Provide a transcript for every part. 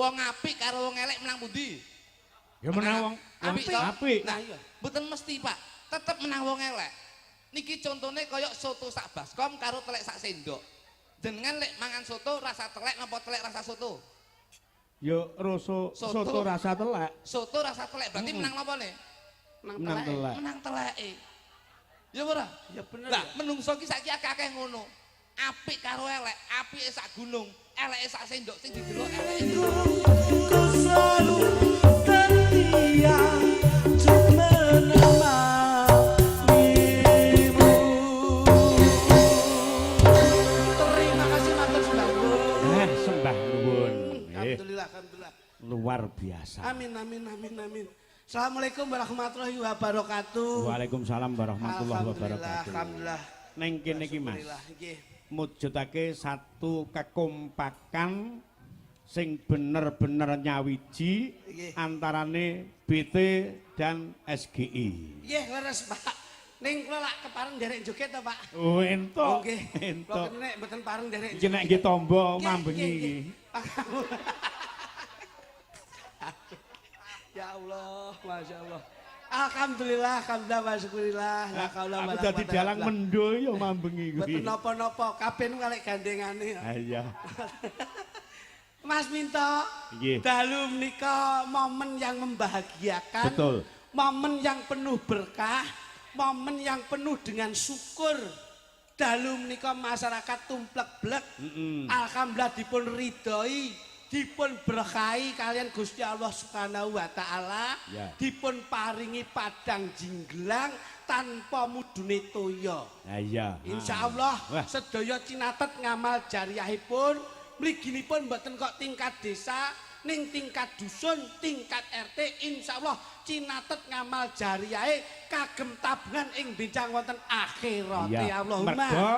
Wong apik karo wong elek menang pundi? Ya menang wong apik. Nah iya, mboten mesti, Pak. Tetep menang wong elek. Niki contone kaya soto sak baskom karo telek sak sendok. Jenengan lek mangan soto rasa telek napa telek rasa soto? Yo soto rasa telek. Soto rasa telek berarti menang napa nih? Menang telek. Menang teleke. Ya ora? Ya bener. Lah menungso ki saiki akeh-akeh ngono. Apik karo elek, apike sak gunung, eleke sak sendok sing didelok eleke. Ku selalu setia untuk menemanimu. Terima kasih matur sembah nuwun. Sembah nuwun. Alhamdulillah, alhamdulillah. Luar biasa. Amin, amin, amin, amin. Assalamualaikum warahmatullahi wabarakatuh. Waalaikumsalam warahmatullahi wabarakatuh. Alhamdulillah. Neng kene iki Mas. Alhamdulillah, nggih. Mujudake satu kekompakan sing bener-bener nyawiji antarane BT dan SGI. Nggih, leres, Pak. Ning kula lak kepareng nderek joget to, Pak. Oh, entuk. Nggih. Entuk. Kula nek mboten pareng nderek. Iki nek nggih tombo mambengi iki. Ya Allah, Masya Allah. Alhamdulillah, alhamdulillah, wasyukurillah. Aku dadi dalang mendo ya mambengi kuwi. Mboten napa-napa, kabeh nu kalek gandengane. Ha iya. Mas Minto, Nggih. dalu menika momen yang membahagiakan. Betul. Momen yang penuh berkah, momen yang penuh dengan syukur. Dalu menika masyarakat tumplek-blek. Alhamdulillah dipun ridhoi, dipun berkahi kalian Gusti Allah Subhanahu wa taala, Ya. dipun paringi padang jinggelang tanpa mudune toya. Ha iya. Insyaallah Wah. sedaya cinatet ngamal jariyahipun mliginipun mboten kok tingkat desa ning tingkat dusun, tingkat RT insyaallah cinatet ngamal jariyahe kagem tabungan ing benjang wonten akhirat. Iya. Allahumma. Mergo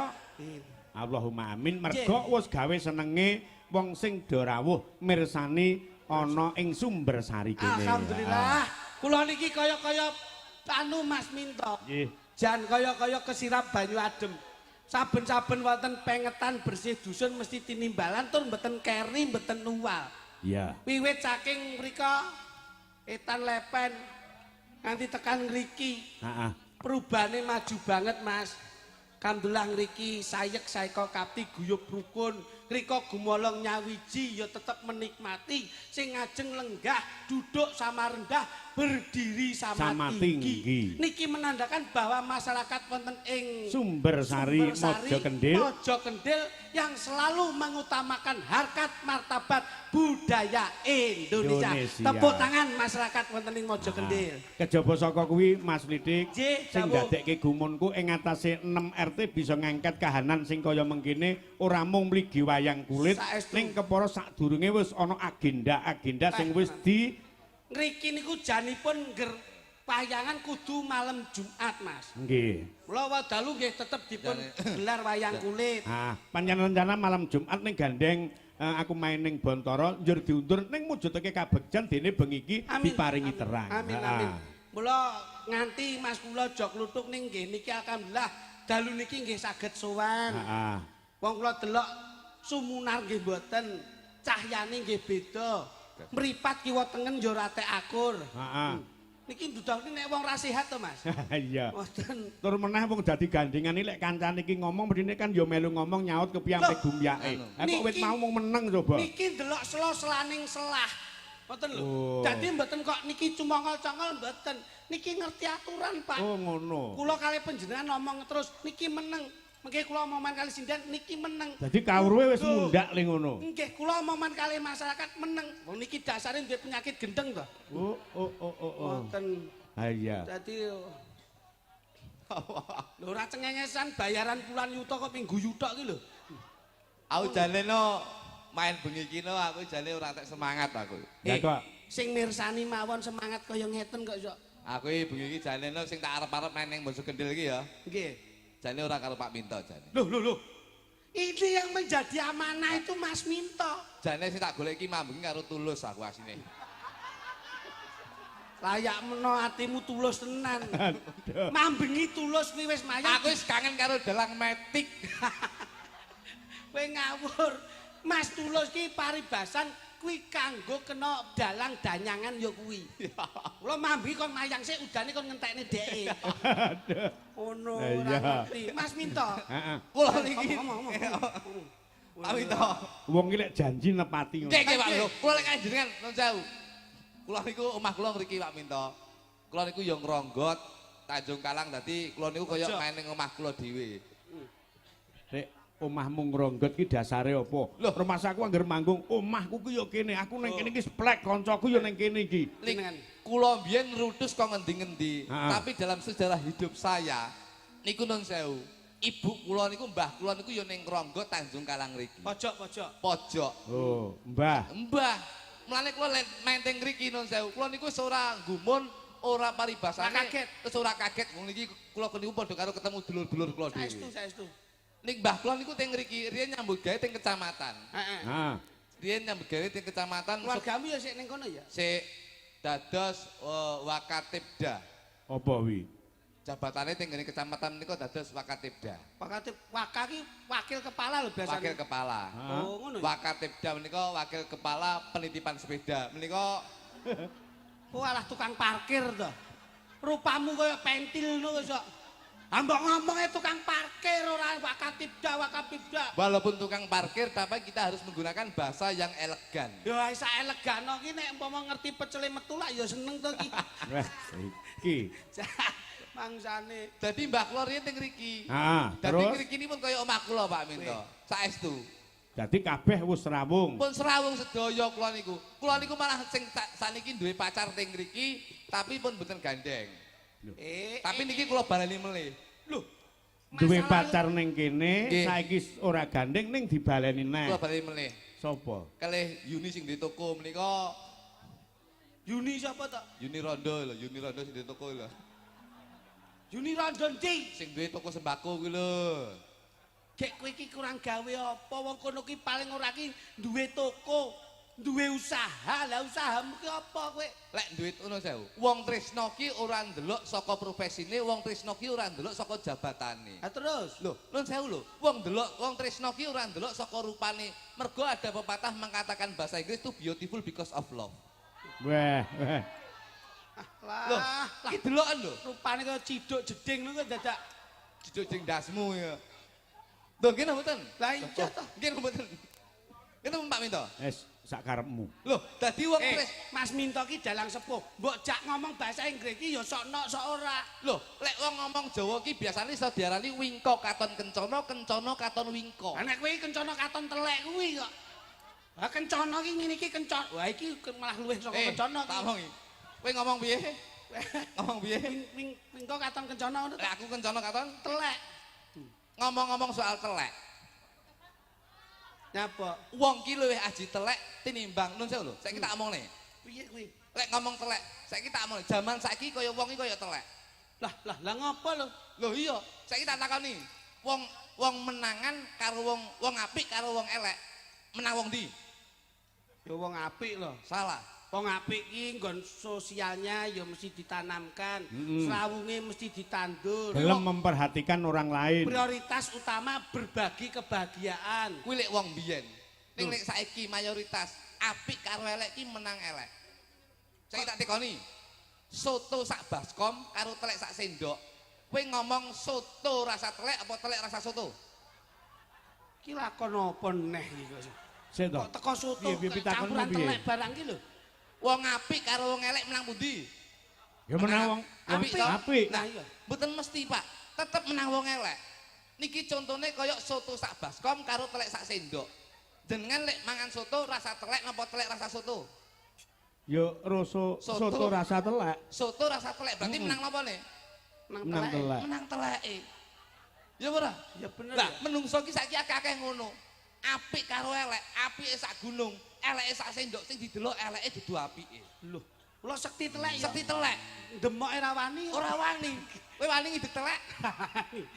Allahumma amin. Mergo wis gawe senenge wong sing do rawuh mirsani ana ing Sumber Sari kene. Alhamdulillah. Kula niki kaya-kaya anu Mas Minto. Nggih. Jan kaya-kaya kesirap banyu adem. Saben-saben wonten pengetan bersih dusun mesti tinimbalan tur mboten keri, mboten nuwal. Iya. Wiwit saking mrika etan lepen nganti tekan ngriki. Heeh. Perubahane maju banget, Mas. Alhamdulillah ngriki sayek saeka kapti guyub rukun. Rika gumolong nyawiji ya tetep menikmati sing ngajeng lenggah duduk sama rendah berdiri sama tinggi. Niki menandakan bahwa masyarakat wonten ing Sumber Sari Mojo Kendil yang selalu mengutamakan harkat martabat budaya Indonesia. Tepuk tangan masyarakat wonten ing Mojo Kendil. Kejaba saka kuwi Mas Lidik Nggih, sing dawuh. dadekke gumunku ing atase 6 RT bisa ngangkat kahanan sing kaya mengkene ora mung mligi wayang kulit Saestu. ning kepara sadurunge wis ana agenda-agenda sing wis di Ngriki niku janipun wayangan kudu malam Jumat, Mas. nggih. Mula wadalu nggih tetep dipun gelar wayang kulit. Ah, panjenengan rencana malam Jumat ning gandeng aku main ning Bontoro njur diundur ning mujudake kabegjan dene bengi iki Amin, diparingi amin, terang. Amin, amin. Mula nganti Mas kula jog kluthuk ning nggih niki alhamdulillah dalu niki nggih saged sowan. Heeh. Wong kula delok sumunar nggih mboten, cahyane nggih beda. Mripat kiwa tengen yo ora tek akur. Heeh. Niki ndudhake nek wong ra sehat to, Mas. Iya. Mboten. Tur meneh wong dadi gandengane lek kancane iki ngomong mrene kan ya melu ngomong nyaut kepiampe gumyake. Ha kok wit niki- mau mung meneng coba. Niki ndelok sela-selaning selah. Mboten lho. Oh. Dadi mboten kok niki cumongol-congol mboten. Niki ngerti aturan, Pak. Oh ngono. Kula kali panjenengan ngomong terus niki meneng. Mengke kula omongan kali sindan niki meneng. Dadi kawruhe wis mundak le ngono. Nggih, kula omongan kali masyarakat meneng. Wong niki dasare duwe penyakit gendeng to. Oh. Mboten. Ha iya. Dadi lho ora cengengesan bayaran puluhan yuta kok ping guyu tok iki lho. Aku jane no main bengi iki no aku jane ora tek semangat aku. Lah kok Sing mirsani mawon semangat kaya ngeten kok sok. Aku iki bengi iki jane no sing tak arep-arep main ning Mojo Kendil iki ya. Nggih. Jane ora karo Pak Minto jane. Loh. Ini yang menjadi amanah itu Mas Minto. Jane sing tak golek iki mambengi karo Tulus aku asine. Layak meno atimu tulus tenan. Mambengi tulus kuwi wis mayat. Aku wis kangen karo dalang metik. Kowe ngawur. Mas Tulus ki paribasan kuwi kanggo kena dalang danyangan ya kuwi. Kula mambi kon mayang sik udane kon ngentekne dheke. Ono Lah ora iya. ngerti. Mas Minto. Heeh. Kula niki. Ngomong. Pak Minto. Wong iki lek janji nepati ngono. Nggih Pak Minto. Kula lek kanjenengan nuwun sewu. Kula niku omah kula mriki Pak Minto. Kula niku ya ngronggot Tanjung Kalang dadi kula niku kaya main ning omah kula dhewe. Rek, omahmu ngronggot ki dasare apa? Loh. Rumah saku anggar manggung, omahku ki ya kene, aku ning kene iki splek, kancaku ya ning kene iki. Jenengan. Kula mbiyen ngrutus kok ngendi-ngendi, Ha. tapi dalam sejarah hidup saya niku nun sewu. Ibu kula niku mbah kula niku ya ning Ngronggot Tanjung Kalang mriki. Pojok. Pojok. Oh, Mbah. Mbah, mulane kula main teng mriki nun sewu. Kula niku wis ora gumun, ora paribasane. Ora kaget. Wis ora kaget wong niki kula niku padha karo ketemu dulur-dulur kula dhewe. Saestu. Nik mbah kula niku teng mriki riyen nyambut gawe teng kecamatan. Heeh. Nah, Riyen nyambut gawe teng kecamatan Keluargamu ya sik ning kono ya? sik dados Wakatibda. apa wi? Jabatannya teng ngene kecamatan niku dados Wakatibda. Wakaki wakil kepala lho biasanya. Wakil kepala. Oh, ngono ya. Wakatibda menika wakil kepala penitipan sepeda. Menika Oh, alah tukang parkir to. Rupamu kaya pentil ngono kok. Ambok ngomongnya tukang parkir ora wakapibda. walaupun tukang parkir tapi kita harus menggunakan bahasa yang elegan. Ya isa elegan ki nek umpama ngerti pecele metu lak ya seneng to ki. Wah, iki. Mangsane. Jadi mbah kula riyen teng mriki. Ah, Dadi terus mriki nipun kaya omah kula Pak Minto. Saestu. dadi kabeh wis rawung. Pun serawung sedaya kula niku. Kula niku malah sing saniki duwe pacar teng mriki tapi pun mboten gandeng. Tapi niki kula baleni melih. Lho, Duwe masalah pacar ning kene, Nggih. saiki ora gandeng ning dibaleni neh. Kula baleni melih. Sapa? Kalih Yuni sing di toko menika Yuni sapa to? Yuni Rondo lho, Yuni Rondo sing di toko lho. Yuni Rondon Cing. Sing duwe toko sembako kuwi lho. Gek kowe iki kurang gawe apa? Wong kono ki paling ora ki duwe toko, duwe usaha. Lah usahamu ki apa kowe? Lek duit ngono sewu. Wong tresno ki ora ndelok saka profesine, wong tresno ki ora ndelok saka jabatane. Ha terus. Loh, nun sewu lho. Wong tresno ki ora ndelok saka rupane. Mergo ada pepatah mengatakan bahasa Inggris itu beautiful because of love. Wah, Loh, Lah, iki deloken lho. rupane kaya ciduk jeding lho kok dadak. Jujur jeng dasmu ya. Lho, ngene mboten? Lah iya toh. Ngene mboten. Ngene Pak Minto. wis sak karepmu. Loh, dadi wong tres. Mas Minto ki dalang sepuh. Mbok jak ngomong bahasa Inggris ki ya sok nok sok ora. Loh, lek wong ngomong Jawa ki biasane iso diarani wingko katon kencana, kencana katon wingko. Lah nek kowe kencana katon telek kuwi kok. Lah kencana ki ngene iki kencana. Wah iki malah luwih saka kencana tak ki. omongi. Kowe ngomong piye? Ngomong piye? Wingko katon kencana ngono Lek aku kencana katon telek. ngomong-ngomong soal telek. Nyapa? Wong ki luwih aji telek tinimbang nun sewu lho. Saiki tak omongne. Piye kuwi? Lek ngomong telek, saiki tak omongne. Zaman saiki kaya wong iki kaya telek. Lah ngopo lho? Lho iya, saiki tak takoni. Wong menangan karo wong apik karo wong elek. Menang wong ndi? Ya wong apik lho. Salah. Wong apik ki nggon sosialnya ya mesti ditanamkan. Srawunge mesti ditandur. Gelem memperhatikan orang lain. Prioritas utama berbagi kebahagiaan. Kuwi lek wong biyen. Ning lek saiki mayoritas apik karo elek ki menang elek. Saiki tak tekoni. Soto sak baskom karo telek sak sendok. Kowe ngomong soto rasa telek apa telek rasa soto? Ki lakon apa neh iki kok. Sik to. Kok teko soto Piye pitakonmu campuran piye? telek barang ki lho. Wong apik karo wong elek menang pundi? Ya menang wong Apik toh? apik. Nah iya. Mboten mesti, Pak. Tetep menang wong elek. Niki contone kaya soto sak baskom karo telek sak sendok. Jenengan lek mangan soto rasa telek napa telek rasa soto? Ya soto rasa telek. Soto rasa telek berarti menang napa nih? Menang telek. Menang teleke. Ya ora? Ya bener. Lah menungso ki saiki akeh-akeh ngono. Apik karo elek, apike sak gunung, eleke sak sendok sing didelok eleke dudu apike. Lho, kula sekti telek ya. Sekti telek, Demoke ra wani. ora wani. Kowe wani ngidek telek,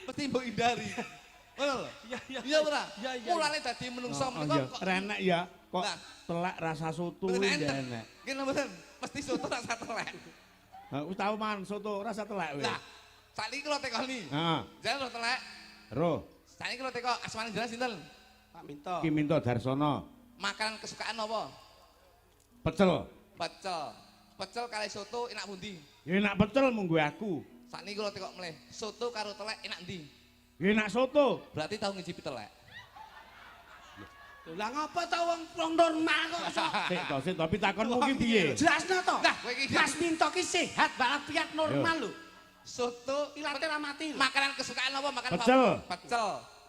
mesti mbok hindari. Ngono lho. Iya. Iya ora? Iya, iya. Mulane dadi menungso Oh, menika iya. kok Renek ya kok Nah. telek rasa soto mboten ya enten. enek. Ngene mboten, mesti soto rasa telek. Wis tau mangan soto rasa telek wis. Lah, saiki kula tekoni. Heeh. Jangan lho telek. Roh, Saiki kula teko asmane jenengan sinten? Pak Minto. Ki Minto Darsono. Makanan kesukaan apa? Pecel. Pecel. Pecel kali soto enak pundi? Ya enak pecel munggo aku. Sakniki kula tekok mleh. Soto karo telek enak ndi? Ya enak soto. Berarti tau ngicipi telek. Lah ngapa ta wong normal kok iso? Sik tapi takonmu ki piye? Jelasno to. Nah, kowe iki Mas Minto ki sehat walafiat normal lho. soto Ilate ra mati lho. makanan kesukaan apa? Makanan Pecel. Pecel.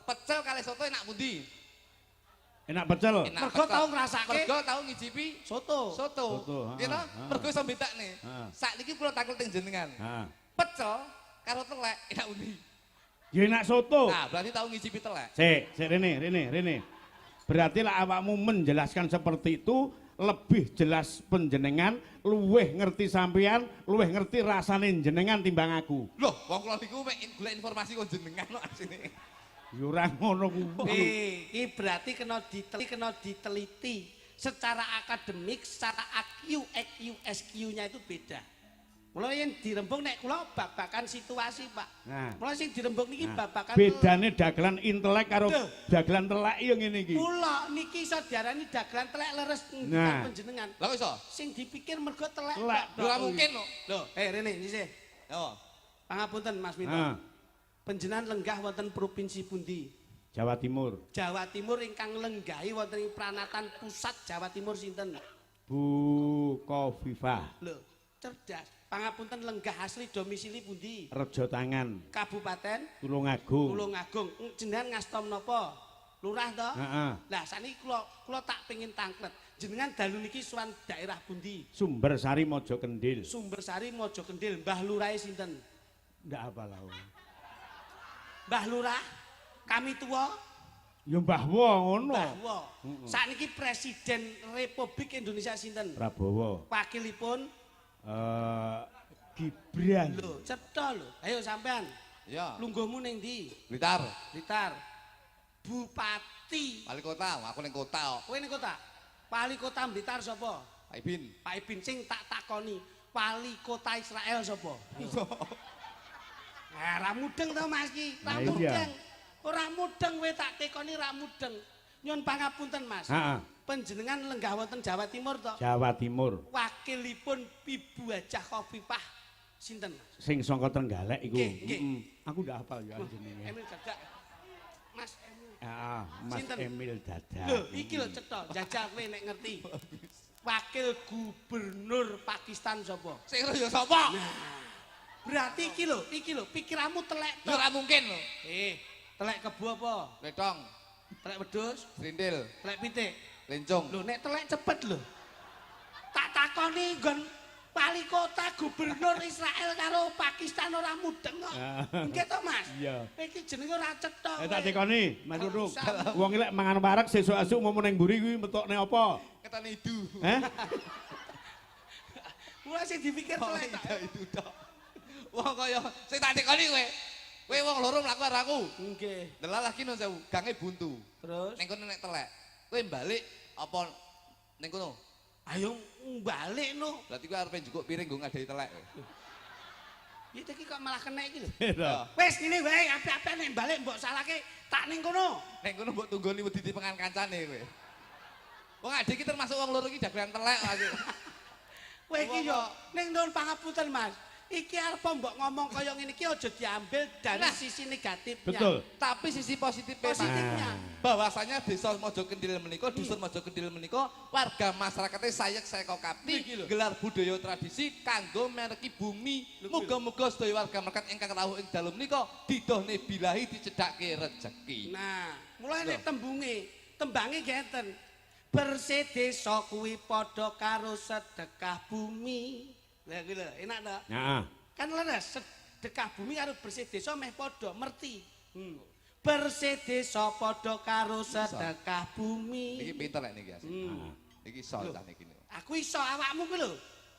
Pecel kali soto enak pundi? Enak pecel. Enak Mergo pecel. tau ngrasake Mergo tau ngicipi soto. soto. Soto, Gitu? ha. Mergo iso bedakne. Ha. Sakniki kula takul teng jenengan. Ha. Pecel karo telek enak pundi? Ya enak soto. Nah, berarti tahu ngicipi telek. Sik rene. Berarti lah awakmu menjelaskan seperti itu lebih jelas penjenengan, luweh ngerti sampean, luweh ngerti rasane jenengan timbang aku. Loh, wong kula niku mek golek informasi kok jenengan kok asine. Ya ora ngono kuwi. Iki berarti kena diteliti secara akademik, secara IQ, EQ, SQ-nya itu beda. Mulai yang dirembung nek kula babakan situasi, Pak. Nah. Mulai sing dirembung niki babakan Bedane dagelan intelek karo Duh. dagelan telek ya ngene iki. Kula niki iso diarani dagelan telek leres Nah. ngendikan panjenengan. Lah kok iso? Sing dipikir mergo telek. Telek. Pak. Ora mungkin lho. Lho, rene sisih. Yo. Pangapunten Mas Minto. Nah, Panjenengan lenggah wonten provinsi pundi? Jawa Timur. Jawa Timur ingkang lenggahi wonten ing Pranatan Pusat Jawa Timur sinten? Bu Kofifah. Lho, cerdas. Pangapunten lenggah asli domisili pundi? Rejo Tangan. Kabupaten Tulungagung. Tulungagung. Jenengan ngastom napa? Lurah to? Heeh. Lah saniki kula tak pengin tangklet. Jenengan dalu niki suwan daerah pundi? Sumber Sari Mojo Kendil. Sumbersari Mojo Kendil. Mbah Lurahe sinten? Ndak apa lah. Mbah Lurah kami tua Ya Mbah Wo ngono. Mbah Wo. Sakniki Presiden Republik Indonesia sinten? Prabowo. Wakilipun Gibran. lho, cetha lho. Ayo sampean. Ya. Lungguhmu ning ndi? Blitar. Blitar. Bupati. Wali kota, aku ning kota kok. Kowe ning kota? Wali kota Blitar sapa? Pak Ibin. Pak Ibin sing tak takoni. Wali kota Israel sapa? Ra mudeng to Mas ki. Ra Nah, iya. mudeng. Ora mudeng kowe tak tekoni ra mudeng. Nyun pangapunten Mas. Heeh. Panjenengan lenggah wonten Jawa Timur to? Jawa Timur. Wakilipun Ibu Hajah Khofifah sinten? Sing saka Trenggalek iku. Nggih, nggih. Aku ndak hafal ya jenenge. Emil Dadak. Mas Emil. Heeh, Mas Sinten? Emil Dadak. Lho, iki lho cetha, jajal kowe nek ngerti. Wakil Gubernur Pakistan sapa? Sing ya sapa? Berarti iki lho, pikiranmu telek to. Ya ora mungkin lho. Telek kebu apa? Letong, Telek wedhus, Srindil, telek pitik. Lencong. Lho nek telek cepet lho. Tak takoni nggon wali kota gubernur Israel karo Pakistan ora mudeng kok. Nggih to, Mas? Iya. Iki jenenge ora cetha. Tak tekoni, Mas Ruduk. Usah. Wong iki lek mangan warak sesuk-esuk mau ning mburi kuwi metokne apa? Ketane idu. Heh? Mulai sing dipikir Oh, telek tak. iya itu tok. Wong kaya sing tak tekoni kowe. Kowe wong loro mlaku karo aku. Nggih. Delalah ki nun sewu, gange buntu. Terus Ning kono nek telek. Kowe balik apa ning kono? ayo balik no. Berarti kowe arep njukuk piring nggo ngadai telek. Ya iki kok malah kena iki lho. Lho. Wis ngene wae apik-apik nek balik mbok salahke tak ning kono. Ning kono mbok tunggoni wedi dipengan kancane kowe. Wong adik iki termasuk wong loro iki dagelan telek aku. Kowe iki yo ning nuwun pangapunten Mas. Iki arep mbok ngomong kaya ngene iki aja diambil dari Nah. sisi negatifnya. Betul. Tapi sisi positifnya Positifnya. bahwasanya desa Mojo Kendil menika, dusun Mojo Kendil menika warga masyarakatnya sayek seko kapti gelar budaya tradisi kanggo mereki bumi. Muga-muga sedaya warga masyarakat ingkang rawuh ing dalem menika didohne bilahi dicedhakke rejeki. Nah, mulai nek tembange ngeten. Bersih desa kuwi padha karo sedekah bumi. Lah kuwi lho, enak to? Heeh. Kan leres sedekah bumi karo bersih desa meh padha, merti. Bersih desa padha karo sedekah Niki bumi. pinter lek niki asli. Niki iso cah niki. Aku iso awakmu kuwi lho.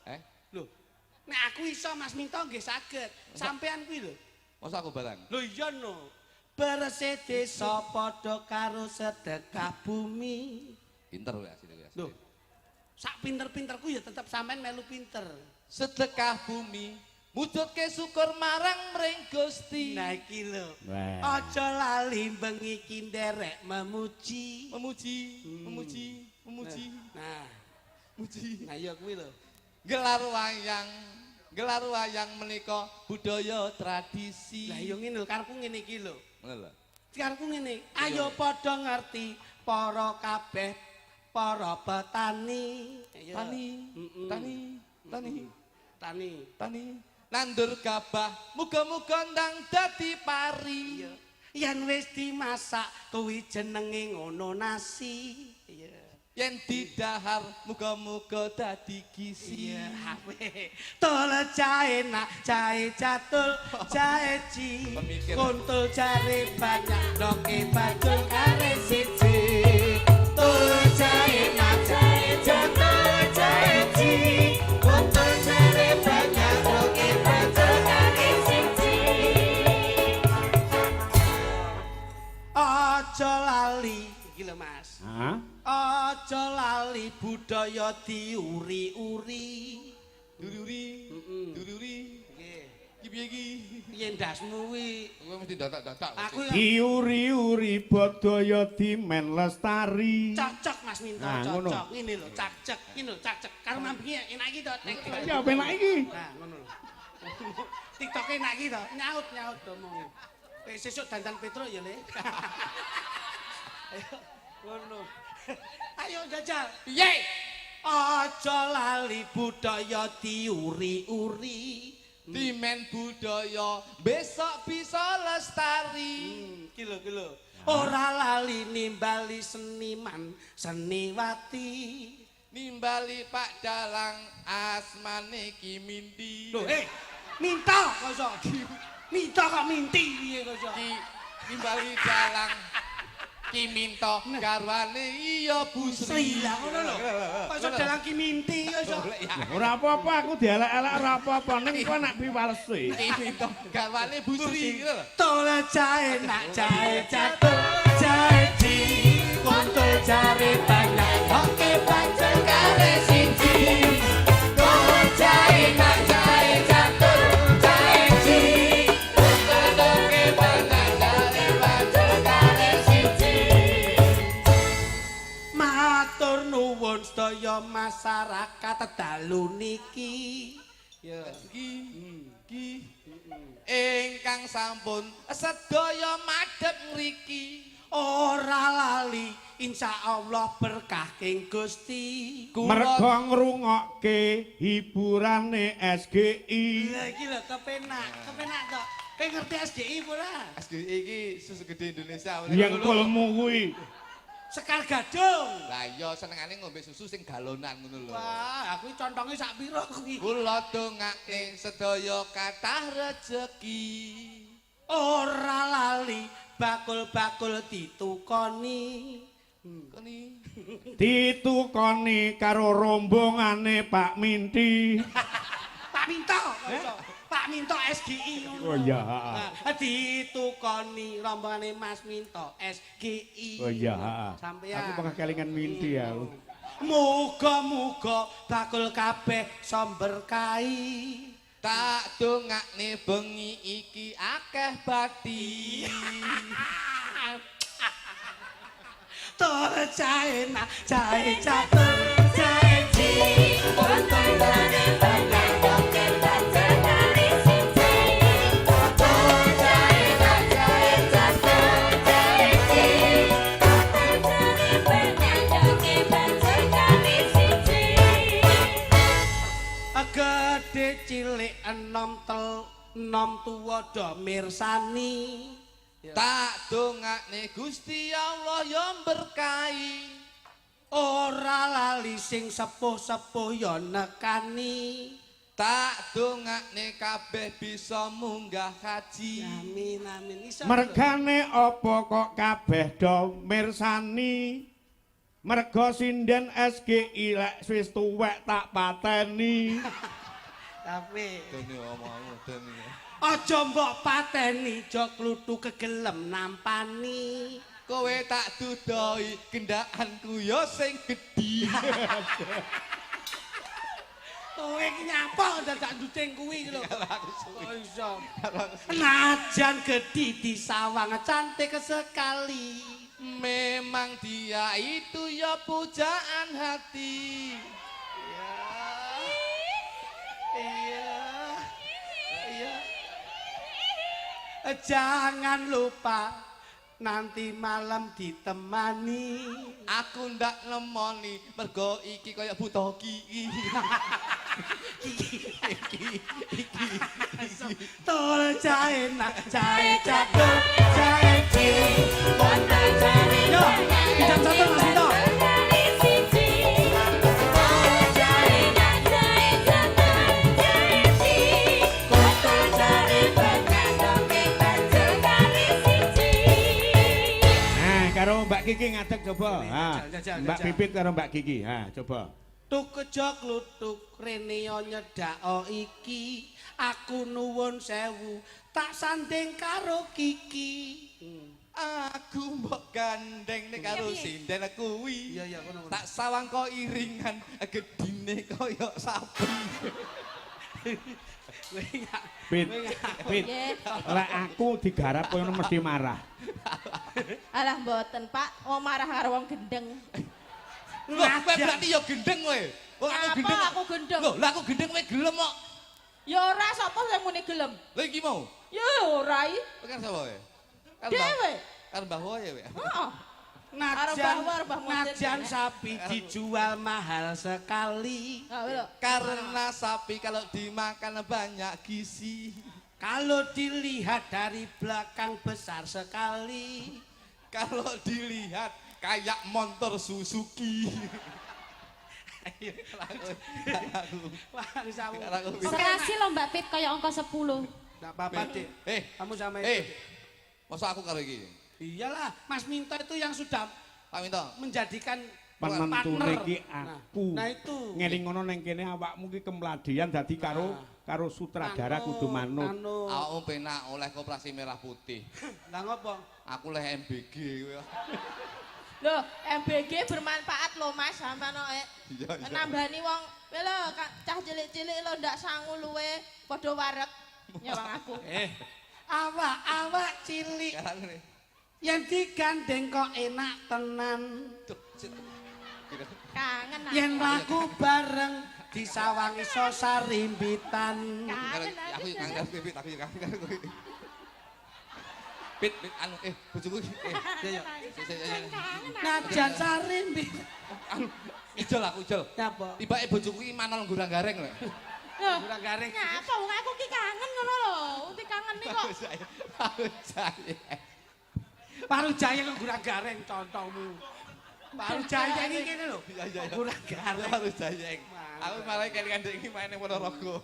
Eh, Lho. Nek aku iso Mas Minto nggih saged. Sampean kuwi lho. masa aku barang. Lho iya no. Bersih desa padha karo sedekah bumi. Pinter lek asli kuwi. Lho. Sak pinter-pinterku ya tetep sampean melu pinter. Sedekah bumi mujudke syukur marang mring Gusti. Nah iki lho. Wah. Aja lali bengi ki nderek memuji. Memuji, memuji, memuji. Nah, muji. Nah iya kuwi lho. Gelar wayang menika budaya tradisi. Lah iya ngene lho, karepku ngene iki lho. Ngono lho. Karepku ngene, ayo padha ngerti para kabeh para petani. Ayo. Tani. Nandur gabah, muga-muga ndang dadi pari. Iya. Yen wis dimasak kuwi jenenge ngono nasi. Iya. Yen didahar, muga-muga dadi gizi. Iya, ape. Tol jahe nak, jahe catul, jahe ci. Pemikir. Kuntul jare banyak, doke bajul kare siji. Tol jahe nak, jahe catul, jahe ci. Kuntul jare banyak, doke bajul kare siji. Aja lali, iki lho Mas. Hah? Aja lali budaya diuri-uri. Duri-uri. Nggih. Iki piye iki? Piye ndasmu kuwi? Kowe mesti dadak-dadak. Aku Diuri-uri budaya dimen lestari. cocok Mas Minto, Nah, ngono. cocok. Ini lho, cacek. Ini lho, cacek. Karo mambingi enak iki to. Ya penak iki. Nah, ngono lho. TikTok enak iki to. Nyaut omongi. Sesuk dandan Petro ya, Le. Ayo, ngono. Ayo jajal. Piye? Aja lali budaya diuri-uri. Dimen budaya besok bisa lestari. Kilo. Ora lali nimbali seniman, seniwati. Nimbali Pak Dalang asmane Ki Minti. Loh, minta kok iso. Minta kok minti piye kok iso. Ki nimbali Dalang Ki Minto garwane iya Bu Sri. Sri lah ngono lho. Kok iso dalang ki minti kok iso. Ora apa-apa aku dielek-elek ora apa-apa ning kowe nek piwalese. Ki Minto garwane Bu Sri. Tole jahe nak jahe catur, jahe ci. Kontul jare banyak, oke pancen kare siji. Tole jahe nak jahe catur, jahe ci. Kontul oke banyak jare pancen kare siji. Matur nuwun sedaya masyarakat dalu niki. Ya, Ki ingkang sampun sedaya madhep mriki. ora lali insyaallah berkah king Gusti. Mergo ngrungokke hiburane SGI. Lah iki lho kepenak to. Kowe ngerti SGI ora? SGI iki susu gede Indonesia. Yang kulmu kuwi. Sekar Gadung. Lah iya senengane ngombe susu sing galonan ngono lho. Wah, aku contonge sak pira kuwi. Kula dongake sedaya kathah rejeki. Ora lali bakul-bakul ditukoni. Kene Ditukoni karo rombongane Pak Minti. Pak Minto, kok iso? Pak Minto SGI ngono. Oh iya. Nah, ditukoni rombongane Mas Minto SGI. Oh iya. Sampeyan. Aku pernah kelingan Minti ya. Muga-muga bakul kabeh somberkahi. tak dongakne bengi iki akeh bati. Tol jahe nak jahe catur jahe ci. Kontolane banyak doken baca kali siji. Tol jahe nak jahe catur jahe ci. Kontolane banyak doken baca kali siji. Gede cilik enom tuwa do mirsani. Tak dongakne Gusti Allah ya berkahi. Ora lali sing sepuh-sepuh ya nekani. Tak dongakne kabeh bisa munggah haji. Amin amin. Iso. Mergane apa kok kabeh do mirsani? Mergo sinden SGI lek wis tuwek tak pateni. Tapi Dene omongmu dene. aja mbok pateni, aja klutu kegelem nampani. Kowe tak dudoi gendakanku ya sing gedhi. Kowe iki nyapa dadak nduting kuwi lho. Kok iso. Najan gedhi disawang cantik sekali. Memang dia itu ya pujaan hati. Jangan lupa nanti malam ditemani. Aku ndak nemoni mergo iki kaya buta ki. Tol jae nak jae jadul jae cilik. Yo, kita satu Mas Vito. Karo Mbak Kiki ngadeg coba. Ha. Jajal. Mbak Pipit karo Mbak Kiki. Ha, coba. Tuk kejok lutuk rene yo nyedhak iki. Aku nuwun sewu tak sanding karo Kiki. Aku mbok gandeng nek karo sinden kuwi. Iya ngono. Tak sawang kok iringan gedine kaya sapi. Pit. Lek aku digarap koyo mesti marah. Alah mboten, Pak. Wong marah karo wong gendeng. Lho, kowe berarti ya gendeng kowe. Wong aku gendeng. Apa aku gendeng? Lho, lah aku gendeng kowe gelem kok. Ya ora sapa sing muni gelem. Lha iki mau. Ya ora iki. Kowe kan sapa kowe? Dhewe. Kan Mbah Woye kowe. Heeh. Najan, najan sapi dijual mahal sekali. Karena sapi kalau dimakan banyak gizi. Kalau dilihat dari belakang besar sekali. Kalau dilihat kayak motor Suzuki. Ayo, Serasi lo Mbak Pit kaya angka 10. Enggak apa-apa, Dik. Kamu sama itu. Masa aku karo iki? Iyalah, Mas Minto itu yang sudah Pak Minto menjadikan penentu partner. iki aku. Nah itu. Ngeling ngono ning kene awakmu ki kemladian dadi karo sutradara kudu manut. Awakmu penak oleh koperasi merah putih. Lah ngopo? Aku oleh MBG kowe. Loh, MBG bermanfaat loh Mas, sampean Iya. nambani wong. Kowe lho, cah cilik-cilik lho ndak sangu luwe padha wareg nyawang aku. Awak-awak cilik yang digandeng kok enak tenan. Kangen aku. Yen laku bareng disawangi sosarimbitan. Kangen Aku kangen Pit, aku kangen kowe. Pit, anu bojoku Ya. Kangen aku. Najan sarimbit. Ijol aku ijol. Napa? Tibake bojoku iki manol gurang gareng lho. Loh, Kurang garing. ngapa wong aku ki kangen ngono lho. Uti kangen nih kok. Aku saya. Paru jaya kok kurang gareng contohmu. Paru jaya iki kene lho. Iya. Kurang gareng. Harus jayeng. Aku malah kan iki main ning Ponorogo.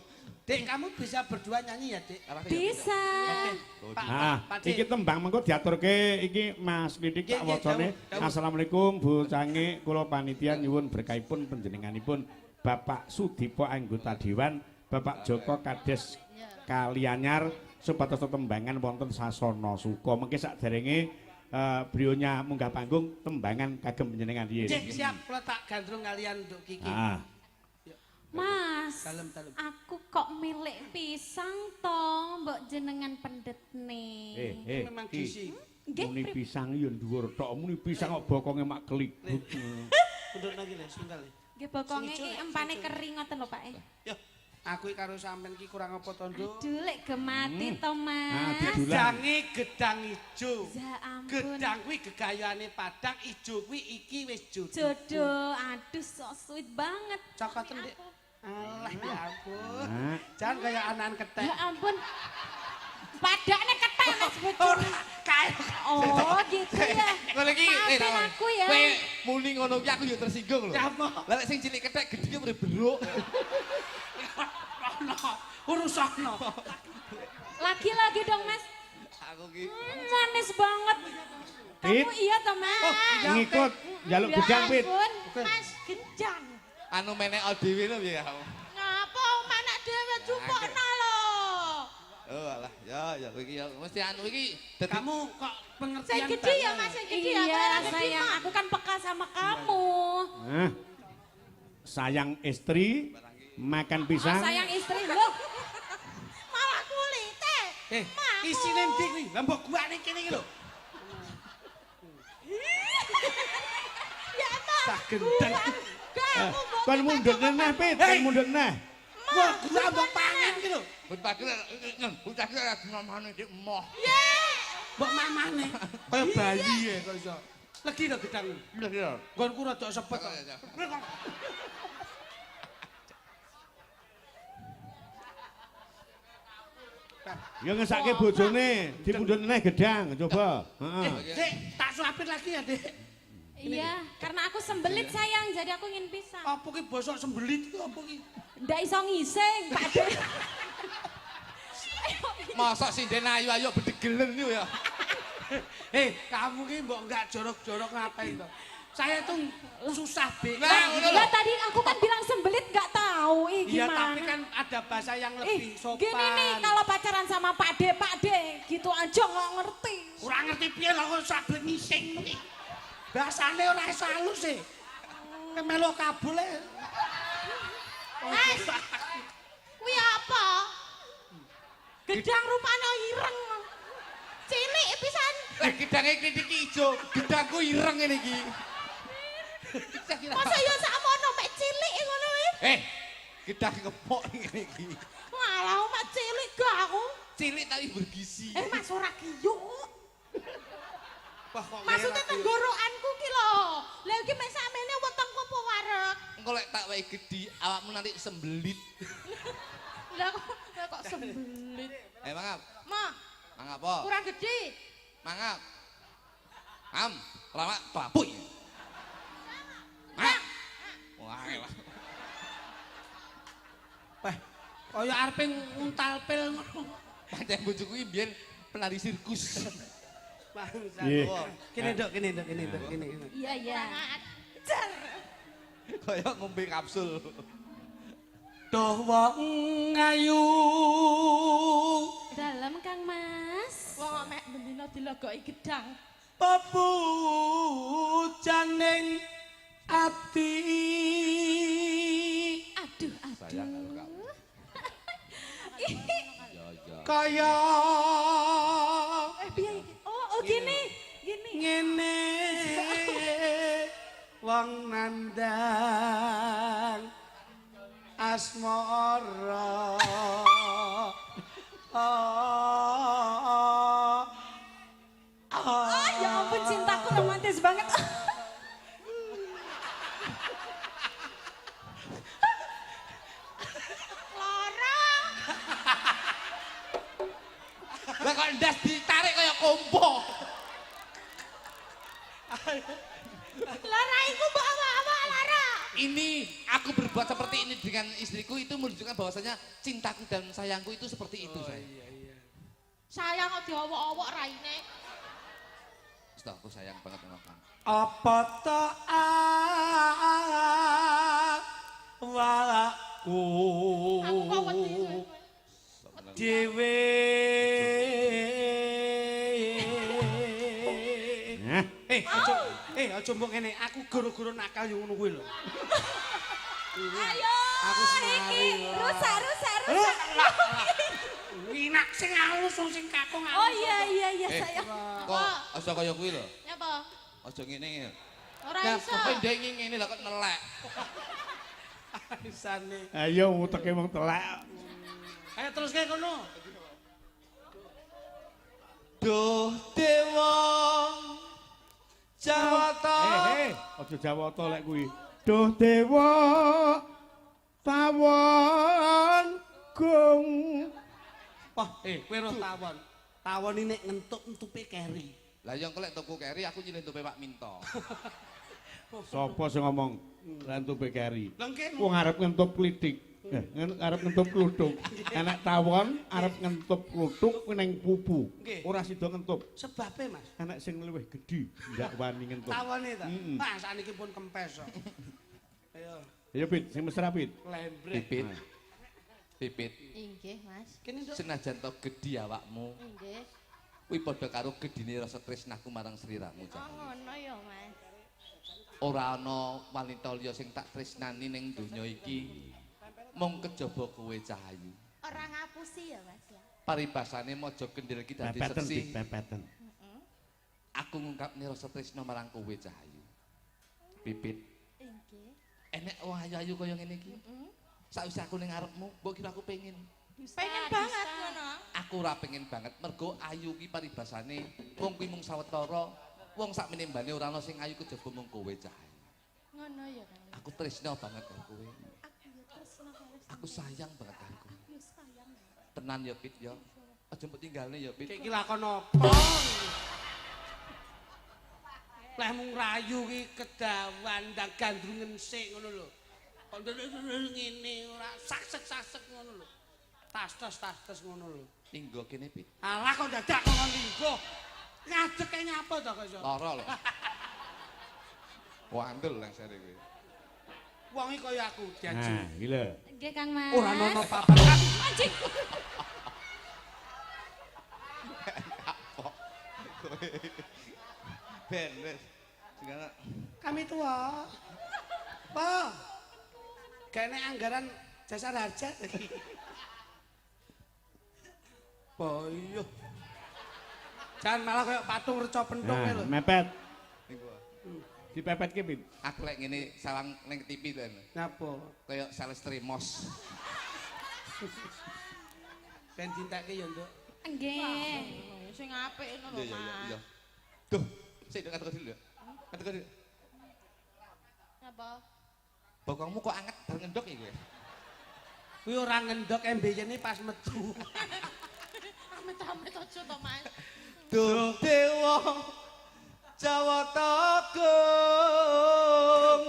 Dek, kamu bisa berdua nyanyi ya, Dek? Bisa. Nah, iki tembang mengko diaturke iki Mas Lidik tak wacane. Assalamualaikum Bu Cange, kula panitia nyuwun berkahipun panjenenganipun Bapak Sudipo anggota Dewan, Bapak Joko Kades Kalianyar supados tembangan wonten sasana suka. Mengki sakderenge brionya munggah panggung tembangan kagem panjenengan nggih. Cek siap, kula tak gandrung kalian untuk Kiki. Mas, Dalem. aku kok milik pisang toh, mbok jenengan pendetne. Memang gizi. Muni pisang yo dhuwur tok, muni pisang kok bokonge mak keligut. Mundur lagi le, sunggal le. Nggih bokonge iki empane kering ngoten lho Pak. Yo, aku iki karo sampean iki kurang apa to, Nduk? Aduh lek gemati to Mas. Gedange gedang ijo. Ya ampun. Gedang kuwi gegayane Padang, ijo kuwi iki wis jodoh. Jodoh, aduh so sweet banget. Cokoten, Dik. Alah ya ampun. Jangan kayak anak ketek. Ya ampun. Padakne ketek Mas bojone. Oh, gitu ya. Ngono iki Maafin aku ya. Kowe muni ngono ki aku yo tersinggung lho. Apa? Lah lek sing cilik kethek gedhe mrene beruk. Ono urusono. Lagi-lagi dong Mas. Aku ki Manis banget. Kamu iya toh Mas? Ngikut njaluk Ya gedang Pit. ampun, Mas genjang. anu menek dhewe lho piye kamu. Ngapa menek dhewe cupokno lho. Oh alah, ya kowe iki ya mesti anu iki dadi Kamu kok Sing pengertian gede ya banget. Mas, sing gede ya. Iya sayang, aku kan peka sama kamu. Sayang istri makan Oh pisang. sayang istri loh. Malah kulite. Isine ndi kuwi? Lah mbok guane kene iki lho. Ya emang. Sak gendeng. Kamu Kon mundut neh Pit, kon mundut neh. Wah, gula mbok pangan ki lho. bocah ki lagi mamane dik emoh. Mbok mamane kaya bayi ya kok iso. Legi to gedang. Lha ya. Nggonku rada sepet kok. Ya ngesake bojone, dipundhut meneh gedang, coba. Heeh. Dik, tak suapin lagi ya, Dik. Iya, karena aku sembelit sayang, jadi aku ingin pisah. Apa ki bosok sembelit ki apa ki? Ndak iso ngising, Pak De. Mosok sinden ayu-ayu bedegelen niku ya. Kamu ki mbok enggak jorok-jorok ngapain to? Saya tuh susah, Bek. Lah tadi aku kan bilang sembelit nggak tahu, Iya, gimana? tapi kan ada bahasa yang lebih sopan. Gini nih, kalau pacaran sama Pak De, gitu aja nggak ngerti. Kurang ngerti piye lho kok sabet ngising iki. Bahasane ora iso halus e. Kemelo kabul e. Kuwi apa? Gedang rupane ireng. Cilik pisan. Gedange klitik ijo, gedangku ireng ngene iki. Masa ya sakmono mek cilik ngono kuwi? Gedang kepok ngene iki. Walah mek cilik gak aku. Cilik tapi bergizi. Mas ora kiyuk. Wah kok Maksudnya tenggorokanku ki lho. Lah iki mek samene wetengku apa wareg? Engko lek tak wae gedhi awakmu nanti sembelit. Lah kok sembelit. Mangap. Mah, Mangap apa? kurang gede. Mangap. Lama bapuy. Mangap. Wah, elah. Kaya arepe nguntal pil ngono. Pancen bojoku iki biyen penari sirkus. Iya. Kene nduk, kene. Iya. Ajar. Kaya ngombe kapsul. Duh wong ayu. Dalam Kang Mas. Wong mek bendina dilogoki gedang. Pepujaning ati. Aduh. Sayang karo kamu. Ya. Kaya Piye iki? Oh, gini. ngene wong nandang asmara. Ya ampun, cintaku romantis banget. Lara. Lah kok ndas ditarik kaya kompo. Lara iku mbok apa Lara? Ini aku berbuat seperti ini dengan istriku itu menunjukkan bahwasanya cintaku dan sayangku itu seperti itu, sayang. Sayang kok diowok-owok raine. Sudah aku sayang banget sama kamu. Apa to awakku Aku kok wedi suwe. dhewe. Aja mbok ngene, aku goro-goro nakal yo ngono kuwi lho. Ayo. Aku senari. Rusak. Winak sing halus sing kakung halus. Oh iya sayang. Kok aja kaya kuwi lho. Nyapa? Aja ngene. Ora iso. Kok ndengi ngene lho kok nelek. Isane. Ayo uteke wong telek. Ayo terus kayak kono. Duh dewa Jawata. Aja Jawata lek kuwi. Duh dewa tawon gung. Wah, kowe ro tawon. Tawon ini nek ngentuk-entupe keri. Lah yang kelek tuku keri aku nyelentupe Pak Minto. Sapa sing ngomong ngentupe keri? Lengke. Wong arep ngentup klitik. Arep ngentup kluthuk. Anak tawon arep ngentup kluthuk ning pupu. Ora sida ngentup. Sebabe, Mas. Anak sing luwih gedhi ndak wani ngentup. Tawone ta. Mm-mm. Nah, saniki pun kempes kok. Ayo, Ayo Pit, sing mesra Pit. lembrek. Pipit. Inggih, Mas. Kene nduk. Senajan to gedhi awakmu, Inggih. kuwi padha karo gedhine rasa tresnaku marang sliramu, Oh, Cak. ngono ya, Mas. Ora ana wanita liya sing tak tresnani ning donya iki. Mung kejaba kowe Cahayu. Ora ngapusi ya, Mas ya. Paribasane maja kendhil iki dadi Pepeten seksi. Pit, pepeten. Aku ngungkapne rasa tresna marang kowe Cahayu. Pipit, Inggih. enek wong ayu-ayu kaya ngene iki. Sakwise aku ning ngarepmu, mbok kira aku pengen. Pengen banget ngono. Aku ora pengen banget mergo ayu ki paribasane wong kuwi mung sawetara, wong sak menimbane ora ana sing ayu kejaba mung kowe cah. Ngono ya, Kang. Aku tresno banget karo kowe. Aku ya tresno karo Aku sayang banget karo kowe. ya sayang. Tenan ya Pit ya. Aja mbok tinggalne ya Pit. Iki lakon apa? Leh mung rayu ki kedawan ndang gandrungen sik ngono lho. Kok ngene ora sasek-sasek ngono lho. Tas-tas ngono lho. Tinggo kene Pit. Alah kok dadak ngono linggo. Ngadeg kaya nyapa to kok iso. Lara lho. Wandel lang sare kowe. Wong iki kaya aku diaju. Nah, iki lho. Nggih Kang Mas. Ora ono papan. Anjing. Ben wis. Segala Kami tua. Po. Kene anggaran jasa harja. Po iya. Jangan malah kayak patung reca pentung Nah, lho. mepet. niku. Dipepetke Pit. Aku lek ngene sawang ning TV to. Napa? Kayak sales trimos. Ben dintekke ya, Nduk. Nggih. Sing apik ngono lho, Iya iya iya. Mas. Duh, sik kata dulu ya. Kata dulu. Apa? Bokongmu kok anget bar ngendok iki. Kuwi ora ngendok embeyene pas metu. Amit-amit aja to, Mas. Duh dewa Jawatagung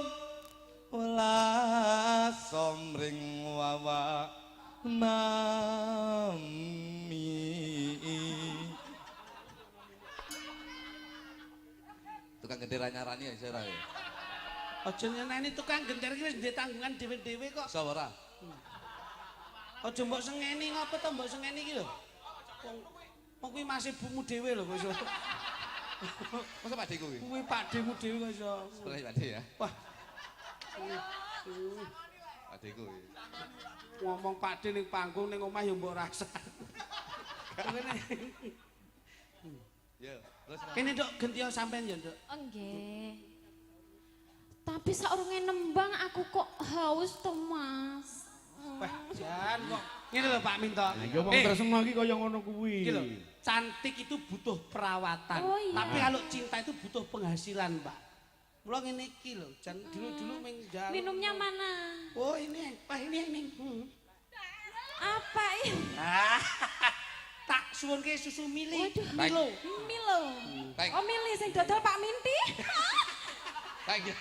welas somring wawa nami. Tukang gendera nyarani ya sira ya. Aja nyeneni tukang genter iki wis ndek tanggungan dhewe-dhewe kok. Iso ora? Aja mbok sengeni ngopo to mbok sengeni iki lho. Wong kuwi masih bumu dhewe lho kok iso. Masa Pak Deku kuwi? Kuwi pakdemu dhewe kok iso. Sebenarnya Pak De ya. Wah. Pak Deku kuwi. Ngomong pakde ning panggung ning omah ya mbok rasa. Ya, terus Kene Nduk gentio sampean ya, Nduk. Oh, nggih. Tapi saurunge nembang aku kok haus to, Mas. Wah, jan kok. Ngene lho Pak Minto. Lah iki omong tresno iki kaya ngono kuwi. Iki lho, cantik itu butuh perawatan. Oh, iya. Tapi kalau cinta itu butuh penghasilan, Pak. Mula ngene iki lho, jan dulu-dulu ming jalan. Minumnya mana? Oh, ini. Wah, ini. Apa ini? Ah, tak suwunke susu mili. Waduh. Milo. Milo. Teng. Oh, Mili sing dodol Pak Minti. Teng, Iya.